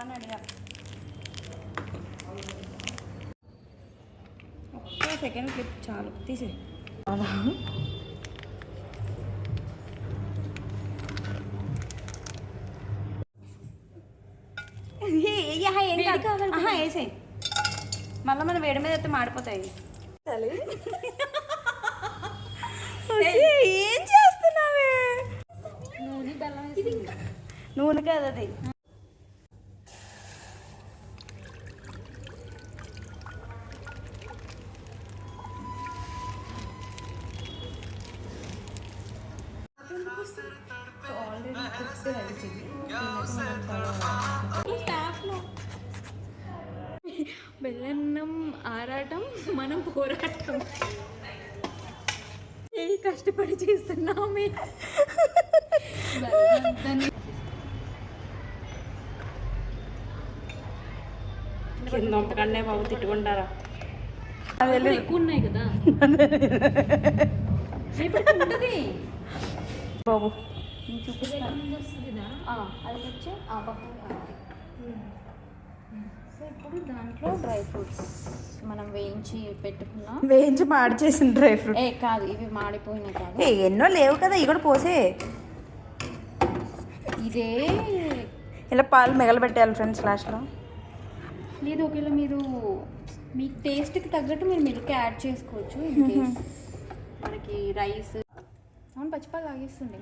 అని అడిగా. ఒక్క సెకండ్ క్లిప్ చాలు, తీసే. వేసే మళ్ళీ మన వేడి మీద అయితే మాడిపోతాయి. ఏం చేస్తున్నావే? నూనె కాదు అది. బెల్లన్నం ఆరాటం, మనం పోరాటం. ఏ కష్టపడి చేస్తున్నామే. కింద బాబు తిట్టుకుంటారా? ఎక్కువ ఉన్నాయి కదా బాబు. అది వచ్చి ఆ పక్కన. సో ఇప్పుడు దాంట్లో డ్రై ఫ్రూట్స్ మనం వేయించి మాడి చేసిన డ్రై ఫ్రూట్. కాదు, ఇవి మాడిపోయినాయి కాదు. ఎన్నో లేవు కదా, ఇవి కూడా పోసే. ఇదే ఇలా పాలు మిగలబెట్టాలి ఫ్రెండ్స్ లాస్ట్లో. లేదు, ఒకవేళ మీరు మీ టేస్ట్కి తగ్గట్టు మీరు మిల్క్ యాడ్ చేసుకోవచ్చు. మనకి రైస్ పచ్చిపాలు తాగిస్తుంది.